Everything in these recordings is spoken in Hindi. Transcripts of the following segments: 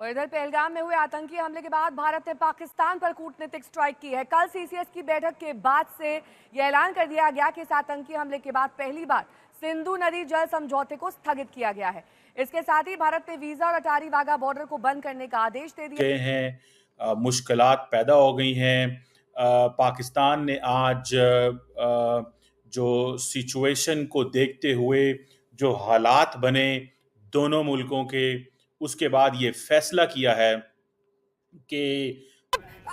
और इधर पहलगाम में हुए आतंकी हमले के बाद भारत ने पाकिस्तान पर कूटनीतिक स्ट्राइक की है। कल सीसीएस की बैठक के बाद से यह ऐलान कर दिया गया कि इस आतंकी हमले के बाद पहली बार सिंधु नदी जल समझौते को स्थगित किया गया है। इसके साथ ही भारत ने वीजा और अटारी वाघा बॉर्डर को बंद करने का आदेश दे दिया हैं। मुश्किलात पैदा हो गई हैं। पाकिस्तान ने आज जो सिचुएशन को देखते हुए जो हालात बने दोनों मुल्कों के, उसके बाद ये फैसला किया है कि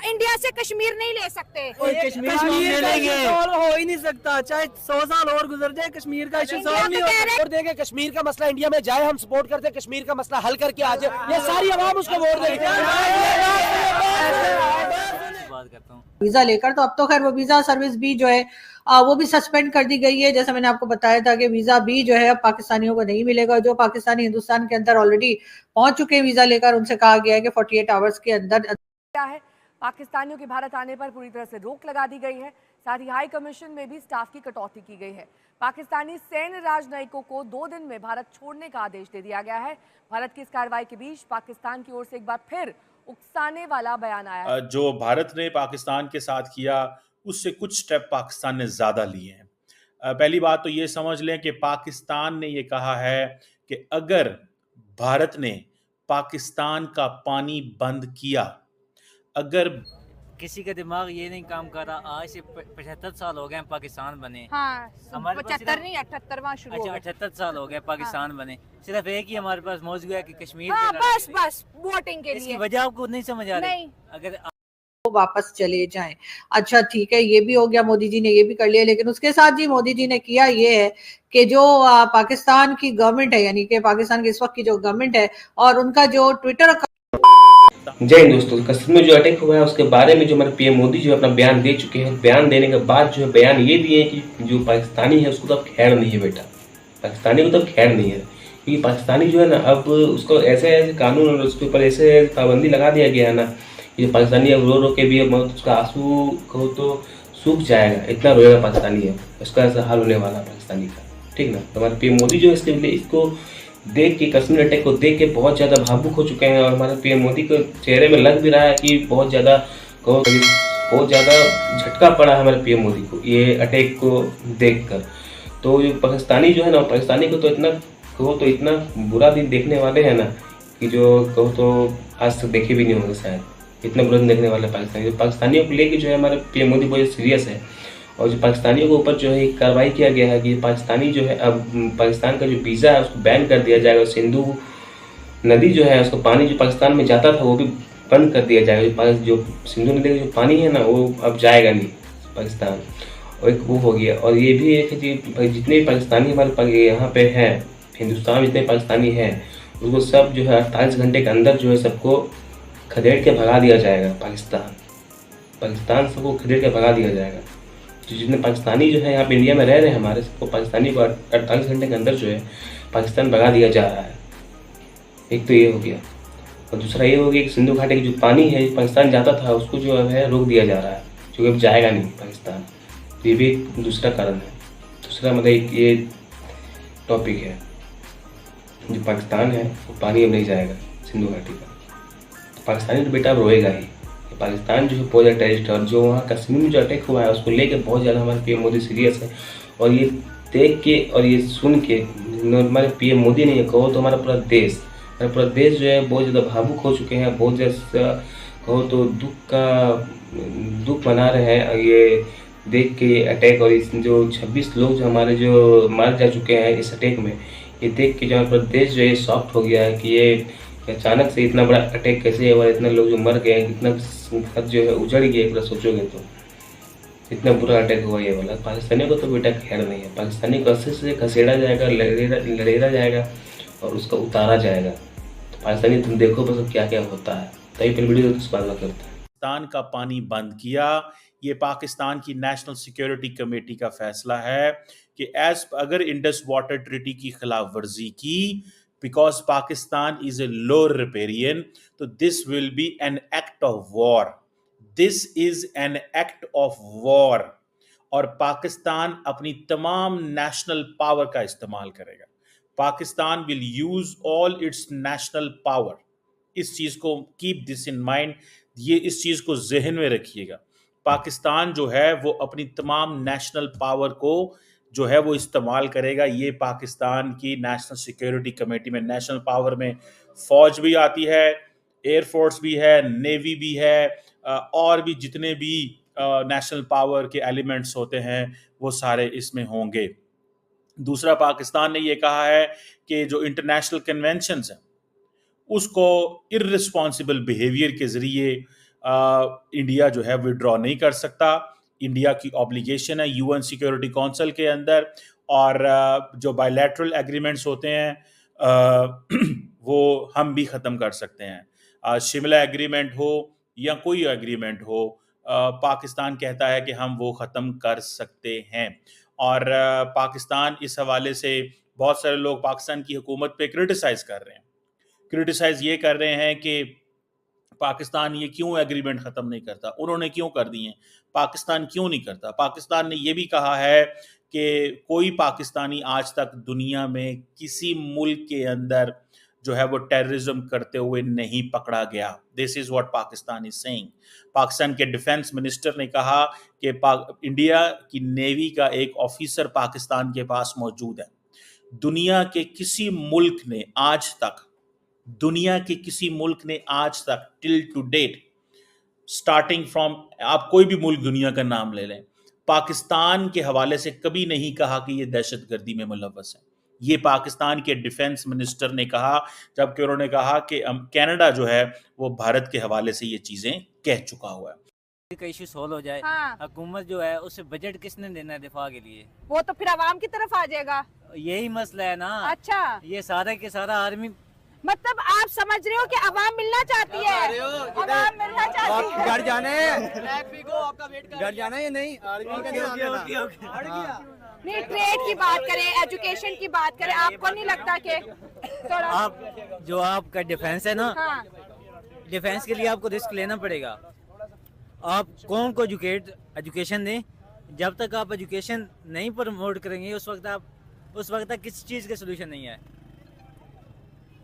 इंडिया से कश्मीर नहीं ले सकते। कश्मीर सॉल्व हो ही नहीं सकता, चाहे 100 साल और गुजर जाए, कश्मीर का इशू सॉल्व नहीं होगा। वोट देंगे, कश्मीर का मसला इंडिया में जाए, हम सपोर्ट करते हैं कश्मीर का मसला हल करके आ जाए, ये सारी आवाम उसको वोट देगी। वीजा लेकर तो अब तो खैर वो वीजा सर्विस भी जो है वो भी सस्पेंड कर दी गई है। जैसा मैंने आपको बताया था कि वीजा भी जो है अब पाकिस्तानियों को नहीं मिलेगा। जो पाकिस्तानी हिंदुस्तान के अंदर ऑलरेडी पहुंच चुके हैं वीजा लेकर, उनसे कहा गया है कि 48 आवर्स के अंदर है। पाकिस्तानियों के भारत आने पर पूरी तरह से रोक लगा दी गई है। साथ ही हाई कमीशन में भी स्टाफ की कटौती की गई है। पाकिस्तानी सैन्य राजनयिकों को 2 दिन में भारत छोड़ने का आदेश दे दिया गया है। भारत की इस कार्रवाई के बीच पाकिस्तान की ओर से एक बार फिर उकसाने वाला बयान आया है। जो भारत ने पाकिस्तान के साथ किया उससे कुछ स्टेप पाकिस्तान ने ज़्यादा लिए हैं। पहली बात तो ये समझ लें कि पाकिस्तान ने ये कहा है कि अगर भारत ने पाकिस्तान का पानी बंद किया, अगर किसी का दिमाग ये नहीं काम कर रहा, आज से 75 साल हो गए पाकिस्तान बने। हाँ, हमारे 75 नहीं 78वां शुरू अच्छा 78 साल हो गए पाकिस्तान बने, सिर्फ एक ही हमारे पास मौजूद है कि कश्मीर। हाँ, बस वोटिंग के इसकी लिए। वजह आपको नहीं समझ आ रही? अगर वापस चले जाएं। अच्छा ठीक है, ये भी हो गया, मोदी जी ने ये भी कर लिया। लेकिन उसके साथ जी मोदी जी ने किया ये है कि जो पाकिस्तान की गवर्नमेंट है, यानी कि पाकिस्तान की इस वक्त की जो गवर्नमेंट है और उनका जो ट्विटर जय हिंद दोस्तों, कश्मीर में जो अटैक हुआ है उसके बारे में जो हमारे पीएम मोदी जो अपना बयान दे चुके हैं। बयान देने के बाद जो है बयान ये दिए कि जो पाकिस्तानी है उसको तो अब खैर नहीं है बेटा, पाकिस्तानी को तो खैर नहीं है। क्योंकि पाकिस्तानी जो है ना, अब उसको ऐसे ऐसे कानून और उसके ऊपर ऐसे पाबंदी लगा दिया गया है ना, ये पाकिस्तानी अब रो रो के भी अब उसका आंसू कहो तो सूख जाएगा, इतना रोएगा पाकिस्तानी है, उसका ऐसा हाल होने वाला पाकिस्तानी का। ठीक ना, तो हमारे पीएम मोदी जो है इसके लिए इसको देख के, कश्मीर अटैक को देख के बहुत ज़्यादा भावुक हो चुके हैं। और हमारे पीएम मोदी के चेहरे में लग भी रहा है कि बहुत ज़्यादा झटका पड़ा है हमारे पीएम मोदी को ये अटैक को देखकर। तो जो पाकिस्तानी जो है ना, पाकिस्तानी को तो इतना बुरा दिन देखने वाले हैं ना कि जो कहो तो आज तक देखे भी नहीं होंगे शायद, इतना बुरा दिन देखने वाले पाकिस्तानियों को लेके जो है हमारे पीएम मोदी बहुत सीरियस है। और जो पाकिस्तानियों के ऊपर जो है कार्रवाई किया गया है कि पाकिस्तानी जो है अब पाकिस्तान का जो वीज़ा है उसको बैन कर दिया जाएगा। सिंधु नदी जो है उसका पानी जो पाकिस्तान में जाता था वो भी बंद कर दिया जाएगा। जो सिंधु नदी का जो पानी है ना वो अब जाएगा नहीं पाकिस्तान, और एक वो हो गया। और ये भी एक है जितने भी पाकिस्तानी हमारे यहाँ पे हैं, हिंदुस्तान में जितने पाकिस्तानी हैं उसको सब जो है 48 घंटे के अंदर जो है सबको खदेड़ के भगा दिया जाएगा। पाकिस्तान सबको खदेड़ के भगा दिया जाएगा। तो जितने पाकिस्तानी जो है यहाँ पे इंडिया में रह रहे हैं हमारे, सबको पाकिस्तानी को 48 घंटे के अंदर जो है पाकिस्तान भगा दिया जा रहा है। एक तो ये हो गया, और दूसरा ये हो गया कि सिंधु घाटी की जो पानी है पाकिस्तान जाता था उसको जो है रोक दिया जा रहा है, जो अब जाएगा नहीं पाकिस्तान। तो ये भी एक दूसरा कारण है, दूसरा मतलब ये टॉपिक है, जो पाकिस्तान है वो पानी अब नहीं जाएगा सिंधु घाटी का। तो पाकिस्तानी तो बेटा अब रोएगा ही। पाकिस्तान जो है बहुत ज़्यादा टेररिस्ट, और जो वहाँ कश्मीर में जो अटैक हुआ है उसको लेकर बहुत ज़्यादा हमारे पीएम मोदी सीरियस है। और ये देख के और ये सुन के हमारे पीएम मोदी ने ये कहो तो हमारा पूरा देश जो है बहुत ज़्यादा भावुक हो चुके हैं। बहुत ज़्यादा कहो तो दुख मना रहे हैं ये देख के अटैक। और इस जो 26 लोग जो हमारे जो मार जा चुके हैं इस अटैक में, ये देख के जो हमारा देश जो है सॉफ्ट हो गया है कि ये अचानक से इतना बड़ा अटैक कैसे हुआ, इतने लोग जो मर गए, इतना घर जो है उजड़ गया। पूरा सोचोगे तो इतना बुरा अटैक हुआ ये वाला। पाकिस्तानियों को तो बेटा खैर नहीं है, पाकिस्तानी को अच्छे से घसेड़ा जाएगा, लड़ेरा जाएगा और उसका उतारा जाएगा। तो पाकिस्तानी तुम देखो बस क्या क्या होता है। तभी फिर वीडियो तो करता है। पाकिस्तान का पानी बंद किया, ये पाकिस्तान की नेशनल सिक्योरिटी कमेटी का फैसला है कि अगर इंडस वाटर ट्रीटी की खिलाफ वर्जी की, because Pakistan is a low riparian, so this will be an act of war. This is an act of war. और पाकिस्तान अपनी तमाम नेशनल पावर का इस्तेमाल करेगा। Pakistan will use all its national power इस चीज़ को कीप दिस इन माइंड, ये इस चीज़ को जहन में रखिएगा। पाकिस्तान जो है वो अपनी तमाम नेशनल पावर को जो है वो इस्तेमाल करेगा। ये पाकिस्तान की नेशनल सिक्योरिटी कमेटी में नेशनल पावर में फ़ौज भी आती है, एयरफोर्स भी है, नेवी भी है, और भी जितने भी नेशनल पावर के एलिमेंट्स होते हैं वो सारे इसमें होंगे। दूसरा, पाकिस्तान ने ये कहा है कि जो इंटरनेशनल कन्वेंशंस हैं उसको इर्रिस्पॉन्सिबल बिहेवियर के ज़रिए इंडिया जो है विड्रॉ नहीं कर सकता। इंडिया की ऑब्लिगेशन है यूएन सिक्योरिटी काउंसिल के अंदर, और जो बायलैटरल एग्रीमेंट्स होते हैं वो हम भी ख़त्म कर सकते हैं। शिमला एग्रीमेंट हो या कोई एग्रीमेंट हो, पाकिस्तान कहता है कि हम वो ख़त्म कर सकते हैं। और पाकिस्तान इस हवाले से बहुत सारे लोग पाकिस्तान की हुकूमत पे क्रिटिसाइज़ कर रहे हैं। क्रिटिसाइज़ ये कर रहे हैं कि पाकिस्तान ये क्यों एग्रीमेंट ख़त्म नहीं करता, उन्होंने क्यों कर दिए, पाकिस्तान क्यों नहीं करता। पाकिस्तान ने ये भी कहा है कि कोई पाकिस्तानी आज तक दुनिया में किसी मुल्क के अंदर जो है वो टेररिज्म करते हुए नहीं पकड़ा गया। This is what Pakistan is saying. Pakistan के डिफेंस मिनिस्टर ने कहा कि इंडिया की नेवी का एक ऑफिसर पाकिस्तान के पास मौजूद है। दुनिया के किसी मुल्क ने आज तक till to date, starting from, आप कोई भी मुल्क दुनिया का नाम ले लें, पाकिस्तान के हवाले से कभी नहीं कहा कि ये दहशतगर्दी में मुलव्वस है। ये पाकिस्तान के डिफेंस मिनिस्टर ने कहा, जबकि उन्होंने कहा कि कनाडा जो है वो भारत के हवाले से ये चीज़ें कह चुका हुआ है। का इशू सोल्व हो जाए, हाँ। हुकूमत जो है उसे बजट किसने देना है दिफा के लिए? वो तो फिर आवाम की तरफ आ जाएगा। यही मसला है ना। अच्छा, ये सारा के सारा आर्मी, मतलब आप समझ रहे हो कि आवाम मिलना चाहती है, आवाम मिलना चाहती है। घर जाने या नहीं? नहीं, ट्रेड की बात करें, एजुकेशन की बात करें, आपको नहीं लगता कि थोड़ा आप जो आपका डिफेंस है ना, हाँ, डिफेंस के लिए आपको रिस्क लेना पड़ेगा। आप कौन को एजुकेशन दें, जब तक आप एजुकेशन नहीं प्रमोट करेंगे उस वक्त तक किसी चीज़ का सोल्यूशन नहीं है।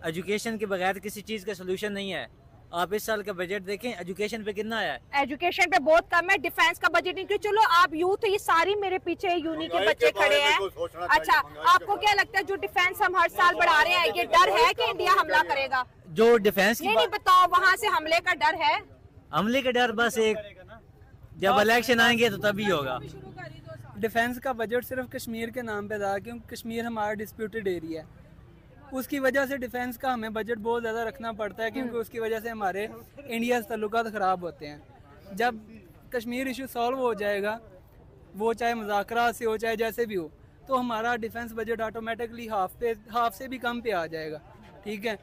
एजुकेशन के बगैर किसी चीज़ का सोल्यूशन नहीं है। आप इस साल का बजट देखें, एजुकेशन पे कितना आया है? एजुकेशन पे बहुत कम है, डिफेंस का बजट नहीं। चलो आप यूथ, ये सारी मेरे पीछे यूनी के बच्चे खड़े हैं। अच्छा, आपको क्या लगता है जो डिफेंस हम हर साल बढ़ा रहे हैं, ये डर है कि इंडिया हमला करेगा? जो डिफेंस की नहीं बताओ, वहाँ से हमले का डर है? हमले का डर बस एक, जब इलेक्शन आएंगे तो तभी होगा। डिफेंस का बजट सिर्फ कश्मीर के नाम पे था, क्योंकि कश्मीर हमारा डिस्प्यूटेड एरिया है। उसकी वजह से डिफेंस का हमें बजट बहुत ज़्यादा रखना पड़ता है, क्योंकि उसकी वजह से हमारे इंडिया से ताल्लुकात ख़राब होते हैं। जब कश्मीर इशू सॉल्व हो जाएगा, वो चाहे मुज़ाकरात से हो चाहे जैसे भी हो, तो हमारा डिफेंस बजट ऑटोमेटिकली हाफ से भी कम पे आ जाएगा। ठीक है,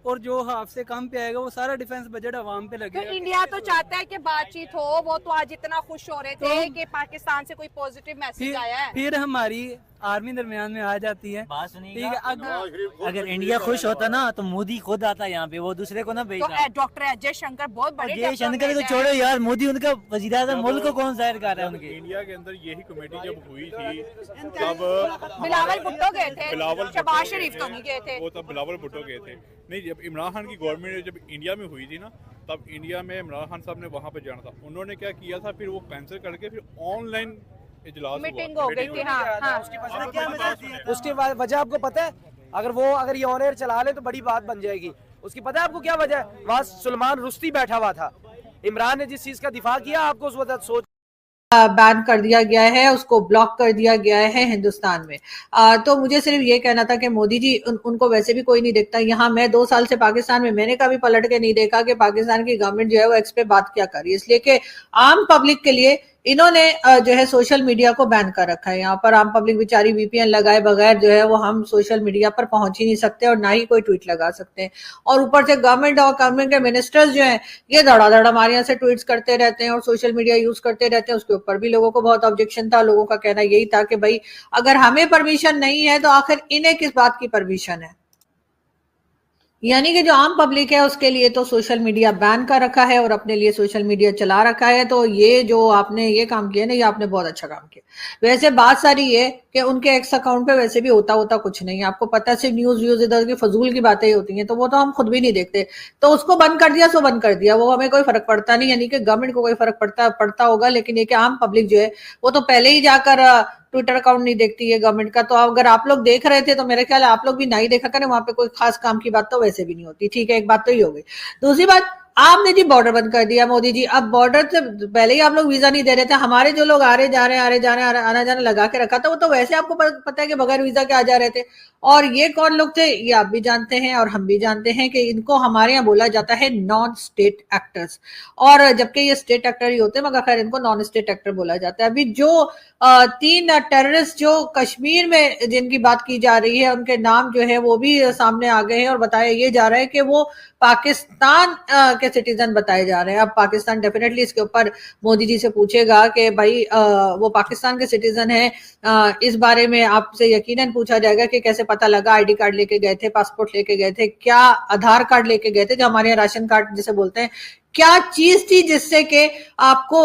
और जो हाफ से कम पे आएगा वो सारा डिफेंस बजट अवाम पे तो लगेगा। इंडिया तो चाहता है कि बातचीत हो, वो तो आज इतना खुश हो रहे थे कि पाकिस्तान से कोई पॉजिटिव मैसेज आया है। फिर हमारी आर्मी दरमियान में आ जाती है। बात सुनिए, ठीक है, अगर इंडिया खुश होता ना तो मोदी खुद आता यहाँ पे, वो दूसरे को ना तो भेजता। डॉक्टर अजय शंकर बहुत बड़े अजय शंकर को छोड़ो यार, मोदी उनका वज़ीर-ए-आज़म मुल्क को कौन जाहिर कर रहा है उनके? इंडिया के अंदर यही कमेटी जब हुई थी तब बिलावल भुट्टो गए थे, शहबाज शरीफ तो नहीं गए थे। वो तब बिलावल भुट्टो गए थे। नहीं, जब इमरान खान की गवर्नमेंट जब इंडिया में हुई थी ना, तब इंडिया में इमरान खान साहब ने वहाँ पे जाना था। उन्होंने क्या किया था, फिर वो कैंसिल करके फिर ऑनलाइन इजलास मीटिंग हो गई थी। हाँ। उसकी वजह आपको पता है? अगर ये ऑन एयर चला ले तो बड़ी बात बन जाएगी। उसकी पता है आपको क्या वजह है? वहाँ सुलेमान रुश्दी बैठा हुआ था। इमरान ने जिस चीज का दिफा किया, आपको उस वक्त सोच बैन कर दिया गया है, उसको ब्लॉक कर दिया गया है हिंदुस्तान में। तो मुझे सिर्फ ये कहना था कि मोदी जी उनको वैसे भी कोई नहीं देखता। यहाँ मैं 2 साल से पाकिस्तान में, मैंने कभी पलट के नहीं देखा कि पाकिस्तान की गवर्नमेंट जो है वो एक्स पे बात क्या कर रही है, इसलिए कि आम पब्लिक के लिए इन्होंने जो है सोशल मीडिया को बैन कर रखा है। यहाँ पर आम पब्लिक बेचारी वीपीएन लगाए बगैर जो है वो हम सोशल मीडिया पर पहुंच ही नहीं सकते और ना ही कोई ट्वीट लगा सकते हैं। और ऊपर से गवर्नमेंट और गवर्नमेंट के मिनिस्टर्स जो हैं ये धड़ाधड़ हमारे यहाँ से ट्वीट्स करते रहते हैं और सोशल मीडिया यूज करते रहते हैं। उसके ऊपर भी लोगों को बहुत ऑब्जेक्शन था। लोगों का कहना यही था कि भाई अगर हमें परमिशन नहीं है तो आखिर इन्हें किस बात की परमिशन है। यानी कि जो आम पब्लिक है उसके लिए तो सोशल मीडिया बैन कर रखा है और अपने लिए सोशल मीडिया चला रखा है। तो ये जो आपने ये काम किया ना, ये आपने बहुत अच्छा काम किया। वैसे बात सारी ये कि उनके एक्स अकाउंट पे वैसे भी होता कुछ नहीं है, आपको पता है, सिर्फ न्यूज व्यूज इधर की फजूल की बातें ही होती हैं, तो वो तो हम खुद भी नहीं देखते। तो उसको बंद कर दिया सो बंद कर दिया, वो हमें कोई फर्क पड़ता नहीं, यानी कि गवर्नमेंट को कोई फर्क पड़ता होगा, लेकिन ये कि आम पब्लिक जो है वो तो पहले ही जाकर ट्विटर अकाउंट नहीं देखती है गवर्नमेंट का। तो अगर आप लोग देख रहे थे तो मेरे ख्याल है आप लोग भी नहीं देखा करें, वहां पे कोई खास काम की बात तो वैसे भी नहीं होती। ठीक है, एक बात तो ही हो गई। दूसरी बात, आपने जी बॉर्डर बंद कर दिया मोदी जी। अब बॉर्डर से पहले ही आप लोग वीजा नहीं दे रहे थे, हमारे जो लोग आ रहे जा रहे आना जाना लगा के रखा था, वो तो वैसे आपको पता है कि बगैर वीजा के आ जा रहे थे। और ये कौन लोग थे ये आप भी जानते हैं और हम भी जानते हैं कि इनको हमारे यहाँ बोला जाता है नॉन स्टेट एक्टर्स, और जबकि ये स्टेट एक्टर ही होते हैं, मगर खैर इनको नॉन स्टेट एक्टर बोला जाता है। अभी जो 3 टेररिस्ट जो कश्मीर में जिनकी बात की जा रही है, उनके नाम जो है वो भी सामने आ गए हैं और बताया ये जा रहा है कि वो पाकिस्तान के सिटीजन बताए जा रहे हैं। अब पाकिस्तान डेफिनेटली इसके ऊपर मोदी जी से पूछेगा कि भाई वो पाकिस्तान के सिटीजन है, इस बारे में आपसे यकीनन पूछा जाएगा कि कैसे पता लगा, आईडी कार्ड लेके गए थे, पासपोर्ट लेके गए थे, क्या आधार कार्ड लेके गए थे, जो हमारे यहाँ राशन कार्ड जिसे बोलते हैं, क्या चीज थी जिससे कि आपको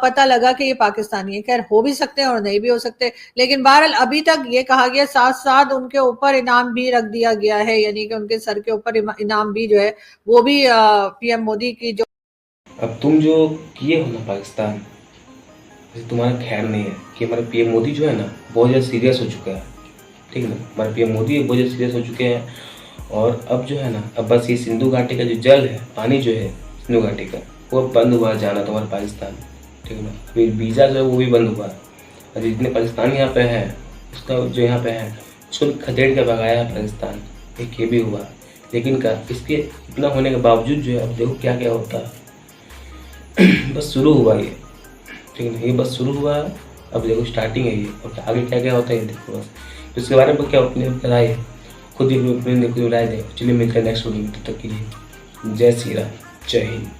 पता लगा कि ये पाकिस्तानी है। खैर हो भी सकते हैं और नहीं भी हो सकते, लेकिन बहरहाल अभी तक ये कहा गया, साथ साथ उनके ऊपर इनाम भी रख दिया गया है, यानी कि उनके सर के ऊपर इनाम भी जो है वो भी पीएम मोदी की जो अब तुम जो किए हो ना पाकिस्तान, वैसे तुम्हारा ख्याल नहीं है कि हमारे पीएम मोदी जो है ना बहुत ज़्यादा सीरियस हो चुका है, ठीक है ना। हमारे पीएम मोदी बहुत ज़्यादा सीरियस हो चुके हैं, और अब जो है ना, अब बस ये सिंधु घाटी का जो जल है, पानी जो है सिंधु घाटी का, वो बंद हुआ जाना तुम्हारे पाकिस्तान, ठीक है ना। फिर वीज़ा जो है वो भी बंद हुआ, और जितने पाकिस्तानी यहाँ पे हैं, उसका जो यहाँ पे है उसको खदेड़ के भगाया है पाकिस्तान, एक ये भी हुआ। लेकिन क्या इसके इतना होने के बावजूद जो है अब देखो क्या क्या होता है। बस शुरू हुआ ये, ठीक है ना, ये बस शुरू हुआ है, अब देखो स्टार्टिंग है ये, और आगे क्या क्या होता है ये देखो बस। तो इसके बारे में क्या अपने राय है, खुद ही अपनी राय दें। चलिए मिलते हैं नेक्स्ट वीडियो में, तब तक के लिए जय श्री राम, जय हिंद।